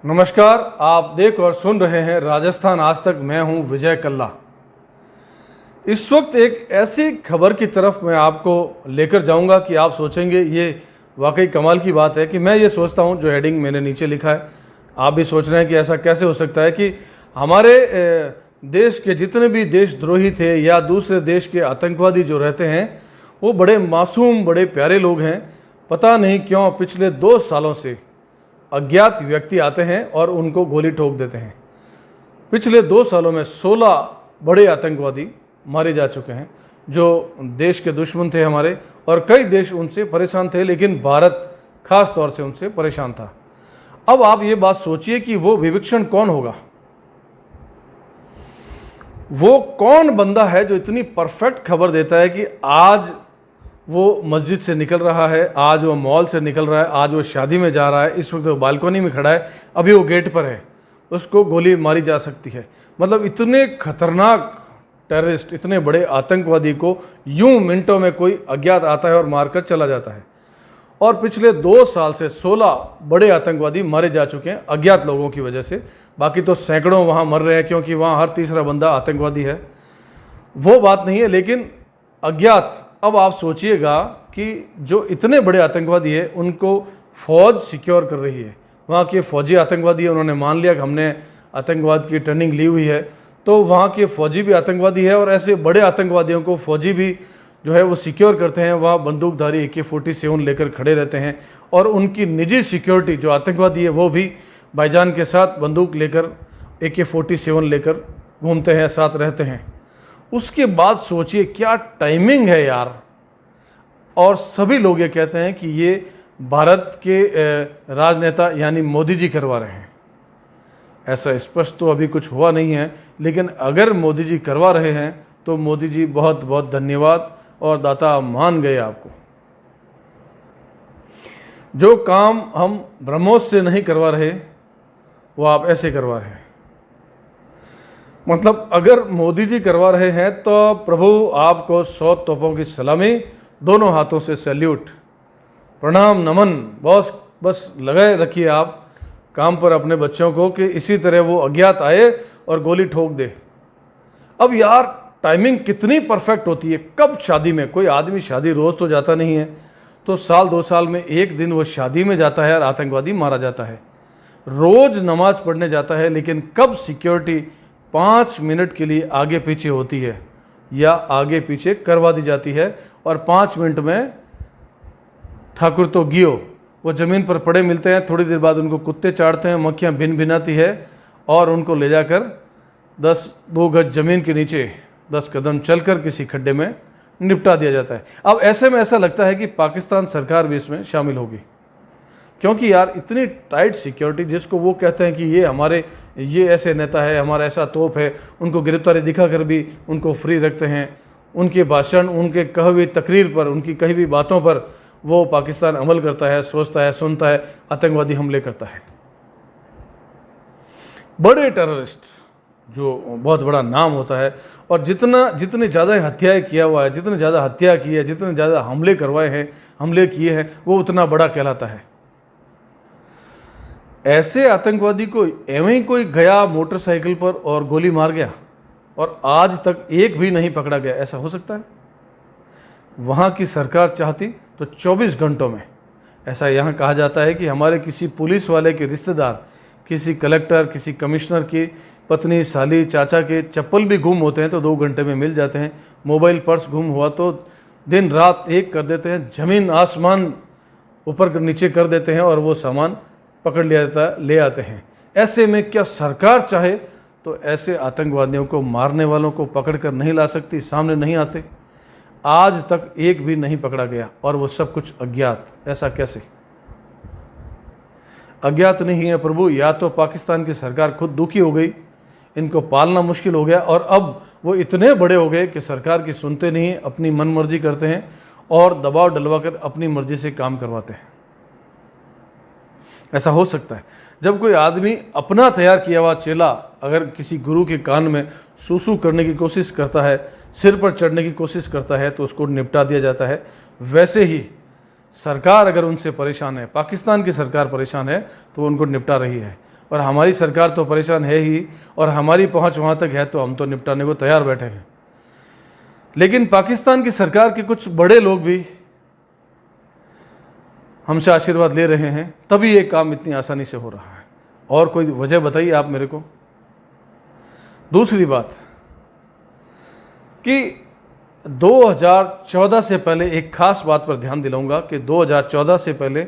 नमस्कार, आप देख और सुन रहे हैं राजस्थान आज तक। मैं हूं विजय कल्ला। इस वक्त एक ऐसी खबर की तरफ मैं आपको लेकर जाऊंगा कि आप सोचेंगे ये वाकई कमाल की बात है। कि मैं ये सोचता हूं, जो हेडिंग मैंने नीचे लिखा है, आप भी सोच रहे हैं कि ऐसा कैसे हो सकता है कि हमारे देश के जितने भी देशद्रोही थे या दूसरे देश के आतंकवादी जो रहते हैं, वो बड़े मासूम, बड़े प्यारे लोग हैं। पता नहीं क्यों पिछले 2 सालों से अज्ञात व्यक्ति आते हैं और उनको गोली ठोक देते हैं। पिछले 2 सालों में 16 बड़े आतंकवादी मारे जा चुके हैं, जो देश के दुश्मन थे हमारे, और कई देश उनसे परेशान थे, लेकिन भारत खास तौर से उनसे परेशान था। अब आप ये बात सोचिए कि वो विभीषण कौन होगा। वो कौन बंदा है जो इतनी परफेक्ट खबर देता है कि आज वो मस्जिद से निकल रहा है, आज वो मॉल से निकल रहा है, आज वो शादी में जा रहा है, इस वक्त वो बालकनी में खड़ा है, अभी वो गेट पर है, उसको गोली मारी जा सकती है। मतलब इतने खतरनाक टेररिस्ट, इतने बड़े आतंकवादी को यूं मिनटों में कोई अज्ञात आता है और मारकर चला जाता है। और पिछले 2 साल से 16 बड़े आतंकवादी मारे जा चुके हैं अज्ञात लोगों की वजह से। बाकी तो सैकड़ों वहाँ मर रहे हैं, क्योंकि वहाँ हर तीसरा बंदा आतंकवादी है। वो बात नहीं है, लेकिन अज्ञात। अब आप सोचिएगा कि जो इतने बड़े आतंकवादी है, उनको फौज सिक्योर कर रही है। वहाँ के फौजी आतंकवादी है, उन्होंने मान लिया कि हमने आतंकवाद की ट्रेनिंग ली हुई है, तो वहाँ के फौजी भी आतंकवादी है, और ऐसे बड़े आतंकवादियों को फौजी भी जो है वो सिक्योर करते हैं। वहाँ बंदूकधारी AK-47 लेकर खड़े रहते हैं, और उनकी निजी सिक्योरिटी जो आतंकवादी है वो भी भाईजान के साथ बंदूक लेकर AK-47 लेकर घूमते हैं, साथ रहते हैं। उसके बाद सोचिए क्या टाइमिंग है यार। और सभी लोग ये कहते हैं कि ये भारत के राजनेता यानी मोदी जी करवा रहे हैं। ऐसा स्पष्ट तो अभी कुछ हुआ नहीं है, लेकिन अगर मोदी जी करवा रहे हैं तो मोदी जी बहुत बहुत धन्यवाद, और दाता मान गए आपको। जो काम हम ब्रह्मोस से नहीं करवा रहे, वो आप ऐसे करवा रहे हैं। मतलब अगर मोदी जी करवा रहे हैं तो प्रभु आपको 100 तोपों की सलामी, दोनों हाथों से सैल्यूट, प्रणाम, नमन। बस लगाए रखिए आप काम पर अपने बच्चों को कि इसी तरह वो अज्ञात आए और गोली ठोक दे। अब यार टाइमिंग कितनी परफेक्ट होती है। कब शादी में कोई आदमी, शादी रोज़ तो जाता नहीं है, तो साल 2 साल में एक दिन वो शादी में जाता है और आतंकवादी मारा जाता है। रोज़ नमाज पढ़ने जाता है, लेकिन कब सिक्योरिटी 5 मिनट के लिए आगे पीछे होती है या आगे पीछे करवा दी जाती है, और 5 मिनट में ठाकुर तो गियो, वो ज़मीन पर पड़े मिलते हैं। थोड़ी देर बाद उनको कुत्ते चाटते हैं, मक्खियाँ भिन भिनाती है, और उनको ले जाकर 2 गज ज़मीन के नीचे 10 कदम चलकर किसी खड्डे में निपटा दिया जाता है। अब ऐसे में ऐसा लगता है कि पाकिस्तान सरकार भी इसमें शामिल होगी, क्योंकि यार इतनी टाइट सिक्योरिटी, जिसको वो कहते हैं कि ये ऐसे नेता है, हमारा ऐसा तोप है, उनको गिरफ्तारी दिखाकर भी उनको फ्री रखते हैं। उनके भाषण, उनके कही हुई तकरीर पर, उनकी कही हुई बातों पर वो पाकिस्तान अमल करता है, सोचता है, सुनता है, आतंकवादी हमले करता है। बड़े टेररिस्ट जो बहुत बड़ा नाम होता है, और जितनी ज़्यादा हत्याएं किया हुआ है, जितने ज़्यादा हत्या की है, जितने ज़्यादा हमले करवाए हैं, हमले किए हैं, वो उतना बड़ा कहलाता है। ऐसे आतंकवादी को एवं ही कोई गया मोटरसाइकिल पर और गोली मार गया, और आज तक एक भी नहीं पकड़ा गया, ऐसा हो सकता है? वहाँ की सरकार चाहती तो 24 घंटों में, ऐसा यहाँ कहा जाता है कि हमारे किसी पुलिस वाले के रिश्तेदार, किसी कलेक्टर, किसी कमिश्नर की पत्नी, साली, चाचा के चप्पल भी गुम होते हैं तो 2 घंटे में मिल जाते हैं। मोबाइल, पर्स गुम हुआ तो दिन रात एक कर देते हैं, ज़मीन आसमान ऊपर नीचे कर देते हैं, और वो सामान पकड़ लिया जाता है, ले आते हैं। ऐसे में क्या सरकार चाहे तो ऐसे आतंकवादियों को, मारने वालों को पकड़ कर नहीं ला सकती? सामने नहीं आते। आज तक एक भी नहीं पकड़ा गया, और वो सब कुछ अज्ञात। ऐसा कैसे? अज्ञात नहीं है प्रभु, या तो पाकिस्तान की सरकार खुद दुखी हो गई, इनको पालना मुश्किल हो गया, और अब वो इतने बड़े हो गए कि सरकार की सुनते नहीं, अपनी मनमर्जी करते हैं और दबाव डलवाकर अपनी मर्जी से काम करवाते हैं। ऐसा हो सकता है जब कोई आदमी अपना तैयार किया हुआ चेला अगर किसी गुरु के कान में सूसू करने की कोशिश करता है, सिर पर चढ़ने की कोशिश करता है, तो उसको निपटा दिया जाता है। वैसे ही सरकार अगर उनसे परेशान है, पाकिस्तान की सरकार परेशान है, तो उनको निपटा रही है। और हमारी सरकार तो परेशान है ही, और हमारी पहुंच वहां तक है तो हम तो निपटाने को तैयार बैठे हैं। लेकिन पाकिस्तान की सरकार के कुछ बड़े लोग भी हमसे आशीर्वाद ले रहे हैं, तभी ये काम इतनी आसानी से हो रहा है। और कोई वजह बताइए आप मेरे को। दूसरी बात कि 2014 से पहले एक खास बात पर ध्यान दिलाऊंगा कि 2014 से पहले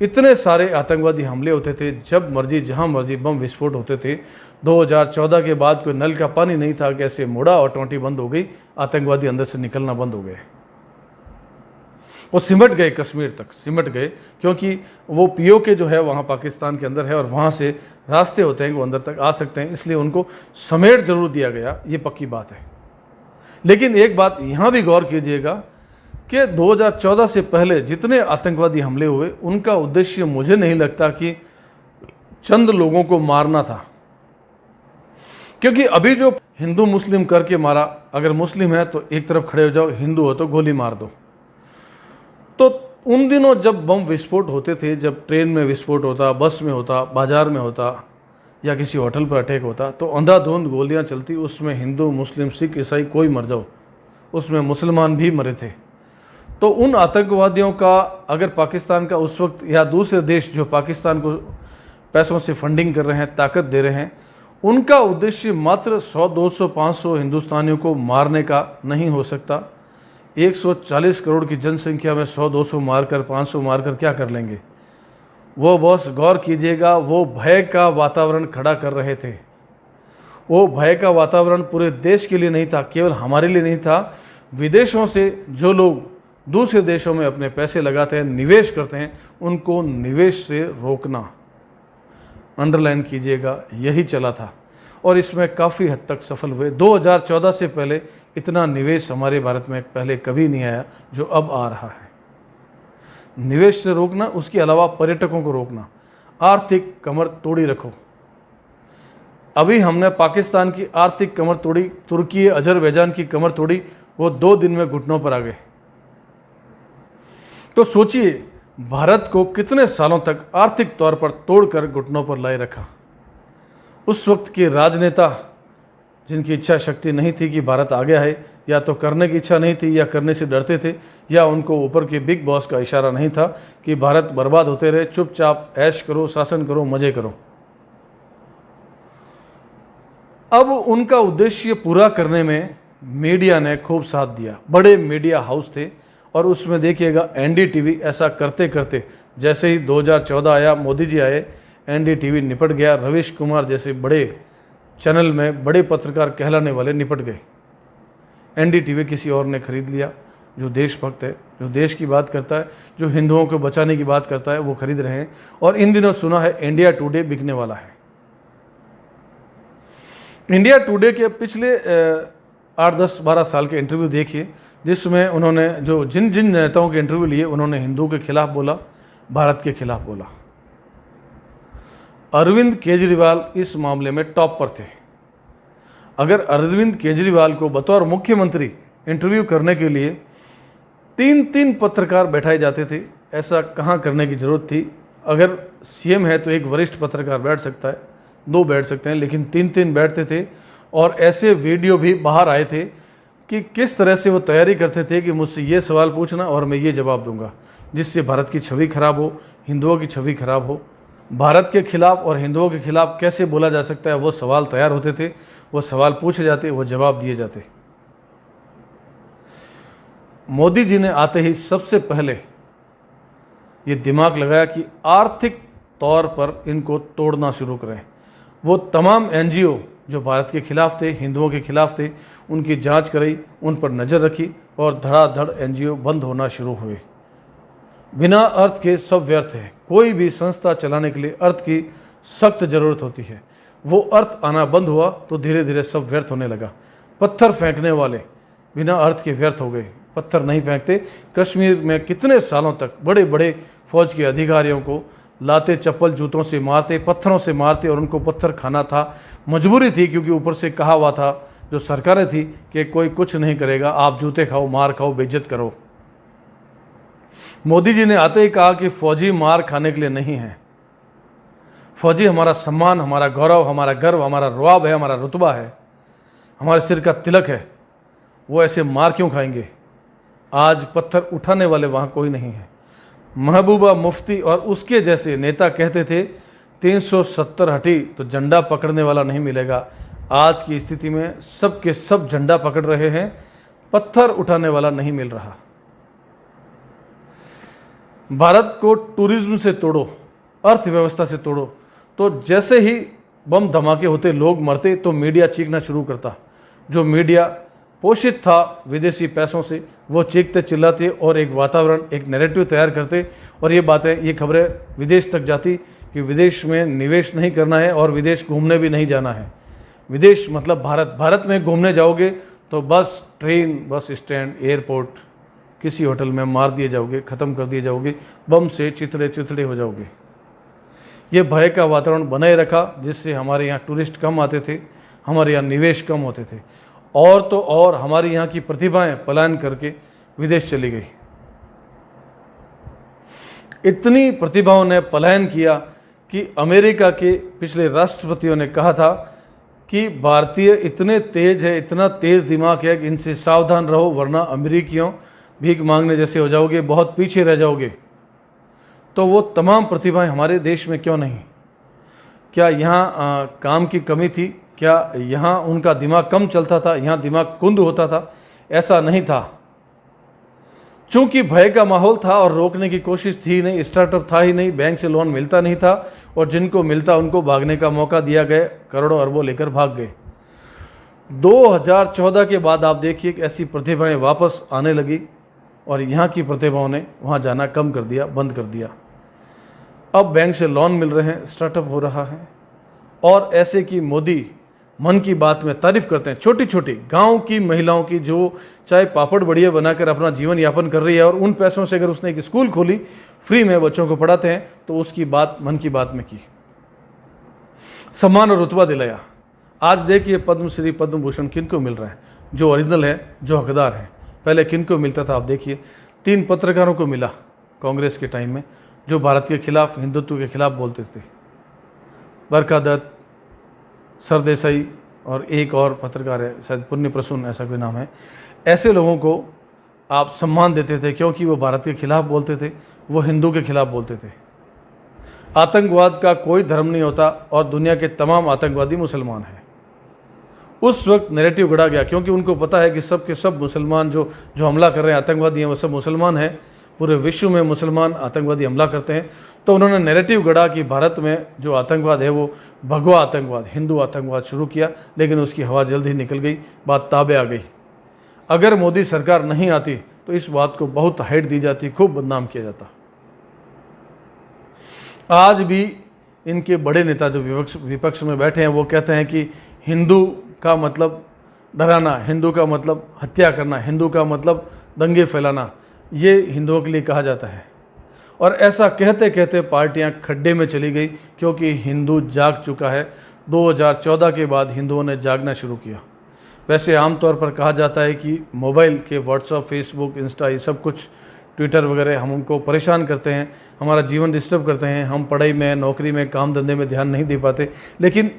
इतने सारे आतंकवादी हमले होते थे, जब मर्जी जहां मर्जी बम विस्फोट होते थे। 2014 के बाद कोई नल का पानी नहीं था कि ऐसे मुड़ा और टोंटी बंद हो गई, आतंकवादी अंदर से निकलना बंद हो गए। वो सिमट गए, कश्मीर तक सिमट गए, क्योंकि वो पीओके जो है वहाँ पाकिस्तान के अंदर है और वहाँ से रास्ते होते हैं कि वो अंदर तक आ सकते हैं, इसलिए उनको समेट जरूर दिया गया, ये पक्की बात है। लेकिन एक बात यहाँ भी गौर कीजिएगा कि 2014 से पहले जितने आतंकवादी हमले हुए, उनका उद्देश्य मुझे नहीं लगता कि चंद लोगों को मारना था। क्योंकि अभी जो हिंदू मुस्लिम करके मारा, अगर मुस्लिम है तो एक तरफ खड़े हो जाओ, हिंदू हो तो गोली मार दो। तो उन दिनों जब बम विस्फोट होते थे, जब ट्रेन में विस्फोट होता, बस में होता, बाजार में होता, या किसी होटल पर अटैक होता, तो अंधाधुंध गोलियां चलती, उसमें हिंदू मुस्लिम सिख ईसाई कोई मर जाओ, उसमें मुसलमान भी मरे थे। तो उन आतंकवादियों का अगर पाकिस्तान का उस वक्त या दूसरे देश जो पाकिस्तान को पैसों से फंडिंग कर रहे हैं, ताकत दे रहे हैं, उनका उद्देश्य मात्र 100, 200, 500 हिंदुस्तानियों को मारने का नहीं हो सकता। 140 करोड़ की जनसंख्या में 100, 200 मारकर, 500 मारकर क्या कर लेंगे वो? बॉस गौर कीजिएगा, वो भय का वातावरण खड़ा कर रहे थे। वो भय का वातावरण पूरे देश के लिए नहीं था, केवल हमारे लिए नहीं था। विदेशों से जो लोग दूसरे देशों में अपने पैसे लगाते हैं, निवेश करते हैं, उनको निवेश से रोकना, अंडरलाइन कीजिएगा, यही चला था और इसमें काफ़ी हद तक सफल हुए। 2014 से पहले इतना निवेश हमारे भारत में पहले कभी नहीं आया जो अब आ रहा है। निवेश से रोकना, उसके अलावा पर्यटकों को रोकना, आर्थिक कमर तोड़ी रखो। अभी हमने पाकिस्तान की आर्थिक कमर तोड़ी, तुर्की अजरबैजान की कमर तोड़ी, वो 2 दिन में घुटनों पर आ गए। तो सोचिए भारत को कितने सालों तक आर्थिक तौर पर तोड़कर घुटनों पर लाए रखा। उस वक्त के राजनेता जिनकी इच्छा शक्ति नहीं थी कि भारत आगे आए, या तो करने की इच्छा नहीं थी या करने से डरते थे, या उनको ऊपर के बिग बॉस का इशारा नहीं था कि भारत बर्बाद होते रहे, चुपचाप ऐश करो, शासन करो, मजे करो। अब उनका उद्देश्य पूरा करने में मीडिया ने खूब साथ दिया। बड़े मीडिया हाउस थे और उसमें देखिएगा एनडीटीवी ऐसा करते करते, जैसे ही 2014 आया, मोदी जी आए, एनडीटीवी निपट गया। रवीश कुमार जैसे बड़े चैनल में बड़े पत्रकार कहलाने वाले निपट गए। एनडीटीवी किसी और ने खरीद लिया, जो देशभक्त है, जो देश की बात करता है, जो हिंदुओं को बचाने की बात करता है, वो खरीद रहे हैं। और इन दिनों सुना है इंडिया टुडे बिकने वाला है। इंडिया टुडे के पिछले 8, 10, 12 साल के इंटरव्यू देखिए, जिसमें उन्होंने जो जिन जिन नेताओं के इंटरव्यू लिए, उन्होंने हिंदुओं के खिलाफ बोला, भारत के खिलाफ बोला। अरविंद केजरीवाल इस मामले में टॉप पर थे। अगर अरविंद केजरीवाल को बतौर मुख्यमंत्री इंटरव्यू करने के लिए 3 पत्रकार बैठाए जाते थे, ऐसा कहाँ करने की ज़रूरत थी? अगर सीएम है तो एक वरिष्ठ पत्रकार बैठ सकता है, 2 बैठ सकते हैं, लेकिन 3 बैठते थे। और ऐसे वीडियो भी बाहर आए थे कि किस तरह से वो तैयारी करते थे कि मुझसे ये सवाल पूछना और मैं ये जवाब दूंगा, जिससे भारत की छवि खराब हो, हिंदुओं की छवि खराब हो। भारत के खिलाफ और हिंदुओं के खिलाफ कैसे बोला जा सकता है, वो सवाल तैयार होते थे, वो सवाल पूछे जाते, वो जवाब दिए जाते। मोदी जी ने आते ही सबसे पहले ये दिमाग लगाया कि आर्थिक तौर पर इनको तोड़ना शुरू करें। वो तमाम एनजीओ जो भारत के खिलाफ थे, हिंदुओं के खिलाफ थे, उनकी जांच कराई, उन पर नज़र रखी और धड़ाधड़ एनजीओ बंद होना शुरू हुए। बिना अर्थ के सब व्यर्थ है। कोई भी संस्था चलाने के लिए अर्थ की सख्त ज़रूरत होती है। वो अर्थ आना बंद हुआ तो धीरे धीरे सब व्यर्थ होने लगा। पत्थर फेंकने वाले बिना अर्थ के व्यर्थ हो गए, पत्थर नहीं फेंकते। कश्मीर में कितने सालों तक बड़े बड़े फौज के अधिकारियों को लाते, चप्पल जूतों से मारते, पत्थरों से मारते, और उनको पत्थर खाना था, मजबूरी थी, क्योंकि ऊपर से कहा हुआ था जो सरकारें थी कि कोई कुछ नहीं करेगा, आप जूते खाओ, मार खाओ, बेइज्जत करो। मोदी जी ने आते ही कहा कि फौजी मार खाने के लिए नहीं है, फौजी हमारा सम्मान, हमारा गौरव, हमारा गर्व, हमारा रुआब है, हमारा रुतबा है, हमारे सिर का तिलक है। वो ऐसे मार क्यों खाएंगे? आज पत्थर उठाने वाले वहाँ कोई नहीं है। महबूबा मुफ्ती और उसके जैसे नेता कहते थे 370 हटी तो झंडा पकड़ने वाला नहीं मिलेगा। आज की स्थिति में सब के सब झंडा पकड़ रहे हैं, पत्थर उठाने वाला नहीं मिल रहा। भारत को टूरिज्म से तोड़ो, अर्थव्यवस्था से तोड़ो, तो जैसे ही बम धमाके होते, लोग मरते, तो मीडिया चीखना शुरू करता। जो मीडिया पोषित था विदेशी पैसों से, वो चीखते चिल्लाते और एक वातावरण, एक नैरेटिव तैयार करते, और ये बातें, ये खबरें विदेश तक जाती कि विदेश में निवेश नहीं करना है और विदेश घूमने भी नहीं जाना है। विदेश मतलब भारत, भारत में घूमने जाओगे तो बस, ट्रेन, बस स्टैंड, एयरपोर्ट, किसी होटल में मार दिए जाओगे, ख़त्म कर दिए जाओगे, बम से चिथड़े चिथड़े हो जाओगे। ये भय का वातावरण बनाए रखा, जिससे हमारे यहाँ टूरिस्ट कम आते थे, हमारे यहाँ निवेश कम होते थे, और तो और हमारी यहाँ की प्रतिभाएं पलायन करके विदेश चली गई। इतनी प्रतिभाओं ने पलायन किया कि अमेरिका के पिछले राष्ट्रपतियों ने कहा था कि भारतीय इतने तेज है, इतना तेज दिमाग है कि इनसे सावधान रहो, वरना अमेरिकियों भीख मांगने जैसे हो जाओगे, बहुत पीछे रह जाओगे। तो वो तमाम प्रतिभाएं हमारे देश में क्यों नहीं? क्या यहाँ काम की कमी थी? क्या यहाँ उनका दिमाग कम चलता था? यहाँ दिमाग कुंद होता था? ऐसा नहीं था। चूंकि भय का माहौल था और रोकने की कोशिश थी नहीं, स्टार्टअप था ही नहीं, बैंक से लोन मिलता नहीं था, और जिनको मिलता उनको भागने का मौका दिया गया, करोड़ों अरबों लेकर भाग गए। 2014 के बाद आप देखिए कि ऐसी प्रतिभाएं वापस आने लगी, और यहाँ की प्रतिभाओं ने वहाँ जाना कम कर दिया, बंद कर दिया। अब बैंक से लोन मिल रहे हैं, स्टार्टअप हो रहा है, और ऐसे कि मोदी मन की बात में तारीफ करते हैं छोटी छोटी गांव की महिलाओं की, जो चाहे पापड़ बढ़िया बनाकर अपना जीवन यापन कर रही है, और उन पैसों से अगर उसने एक स्कूल खोली, फ्री में बच्चों को पढ़ाते हैं, तो उसकी बात मन की बात में की, सम्मान और रुतबा दिलाया। आज देखिए पद्मश्री, पद्म भूषण किनको मिल रहा है? जो ओरिजिनल है, जो हकदार है। पहले किनको मिलता था? आप देखिए 3 पत्रकारों को मिला कांग्रेस के टाइम में, जो भारत के खिलाफ, हिंदुत्व के खिलाफ बोलते थे। बरखा दत्त, सरदेसाई, और एक और पत्रकार है शायद पुण्य प्रसून, ऐसा कोई नाम है। ऐसे लोगों को आप सम्मान देते थे क्योंकि वो भारत के खिलाफ बोलते थे, वो हिंदू के खिलाफ बोलते थे। आतंकवाद का कोई धर्म नहीं होता, और दुनिया के तमाम आतंकवादी मुसलमान हैं। उस वक्त नैरेटिव गढ़ा गया, क्योंकि उनको पता है कि सब के सब मुसलमान जो हमला कर रहे हैं, आतंकवादी हैं, वो सब मुसलमान हैं। पूरे विश्व में मुसलमान आतंकवादी हमला करते हैं। तो उन्होंने नैरेटिव गढ़ा कि भारत में जो आतंकवाद है वो भगवा आतंकवाद, हिंदू आतंकवाद शुरू किया, लेकिन उसकी हवा जल्द ही निकल गई, बात ताबे आ गई। अगर मोदी सरकार नहीं आती तो इस बात को बहुत हाइट दी जाती, खूब बदनाम किया जाता। आज भी इनके बड़े नेता जो विपक्ष में बैठे हैं, वो कहते हैं कि हिंदू का मतलब डराना, हिंदू का मतलब हत्या करना, हिंदू का मतलब दंगे फैलाना, ये हिंदुओं के लिए कहा जाता है। और ऐसा कहते कहते पार्टियां खड्डे में चली गई, क्योंकि हिंदू जाग चुका है। 2014 के बाद हिंदुओं ने जागना शुरू किया। वैसे आमतौर पर कहा जाता है कि मोबाइल के व्हाट्सअप, फेसबुक, इंस्टा, ये सब कुछ, ट्विटर वगैरह, हम उनको परेशान करते हैं, हमारा जीवन डिस्टर्ब करते हैं, हम पढ़ाई में, नौकरी में, काम धंधे में ध्यान नहीं दे पाते। लेकिन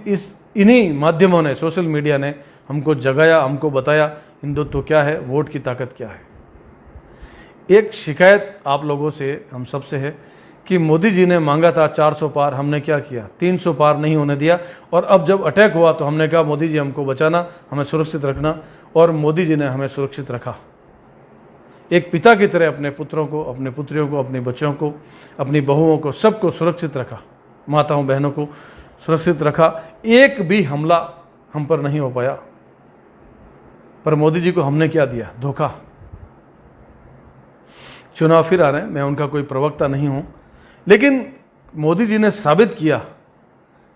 इन्हीं माध्यमों ने, सोशल मीडिया ने हमको जगाया, हमको बताया हिंदुत्व क्या है, वोट की ताकत क्या है। एक शिकायत आप लोगों से, हम सबसे है कि मोदी जी ने मांगा था 400 पार, हमने क्या किया? 300 पार नहीं होने दिया। और अब जब अटैक हुआ तो हमने कहा मोदी जी हमको बचाना, हमें सुरक्षित रखना, और मोदी जी ने हमें सुरक्षित रखा। एक पिता की तरह अपने पुत्रों को, अपने पुत्रियों को, अपने बच्चों को, अपनी बहुओं को, सबको सुरक्षित रखा, माताओं बहनों को सुरक्षित रखा। एक भी हमला हम पर नहीं हो पाया। पर मोदी जी को हमने क्या दिया? धोखा। चुनाव फिर आ रहे हैं, मैं उनका कोई प्रवक्ता नहीं हूं, लेकिन मोदी जी ने साबित किया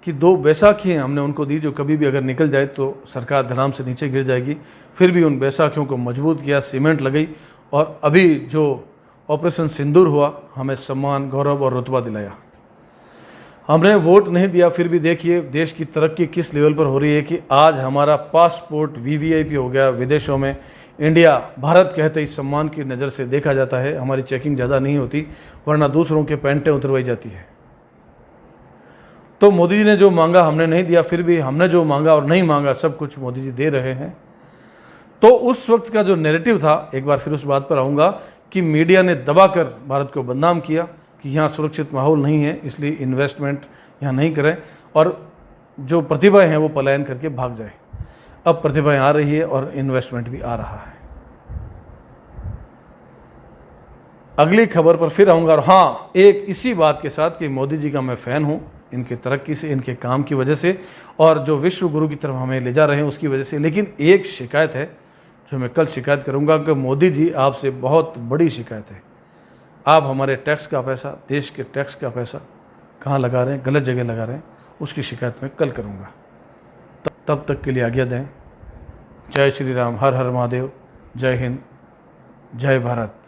कि 2 बैसाखियाँ हमने उनको दी, जो कभी भी अगर निकल जाए तो सरकार धड़ाम से नीचे गिर जाएगी। फिर भी उन बैसाखियों को मजबूत किया, सीमेंट लगाई, और अभी जो ऑपरेशन सिंदूर हुआ, हमें सम्मान, गौरव और रुतबा दिलाया। हमने वोट नहीं दिया, फिर भी देखिए देश की तरक्की किस लेवल पर हो रही है कि आज हमारा पासपोर्ट वीवीआईपी हो गया विदेशों में। इंडिया, भारत कहते ही सम्मान की नज़र से देखा जाता है। हमारी चेकिंग ज़्यादा नहीं होती, वरना दूसरों के पैंटें उतरवाई जाती है। तो मोदी जी ने जो मांगा हमने नहीं दिया, फिर भी हमने जो मांगा और नहीं मांगा सब कुछ मोदी जी दे रहे हैं। तो उस वक्त का जो नैरेटिव था, एक बार फिर उस बात पर आऊँगा कि मीडिया ने दबाकर भारत को बदनाम किया कि यहाँ सुरक्षित माहौल नहीं है, इसलिए इन्वेस्टमेंट यहाँ नहीं करें और जो प्रतिभाएं हैं वो पलायन करके भाग जाए। अब प्रतिभाएं आ रही है और इन्वेस्टमेंट भी आ रहा है। अगली खबर पर फिर आऊँगा। और हाँ, एक इसी बात के साथ कि मोदी जी का मैं फ़ैन हूँ, इनके तरक्की से, इनके काम की वजह से और जो विश्व गुरु की तरफ हमें ले जा रहे हैं उसकी वजह से। लेकिन एक शिकायत है जो मैं कल शिकायत करूंगा कि मोदी जी आपसे बहुत बड़ी शिकायत है, आप हमारे टैक्स का पैसा, देश के टैक्स का पैसा कहाँ लगा रहे हैं, गलत जगह लगा रहे हैं, उसकी शिकायत मैं कल करूंगा। तब तक के लिए आज्ञा दें। जय श्री राम, हर हर महादेव, जय हिंद, जय भारत।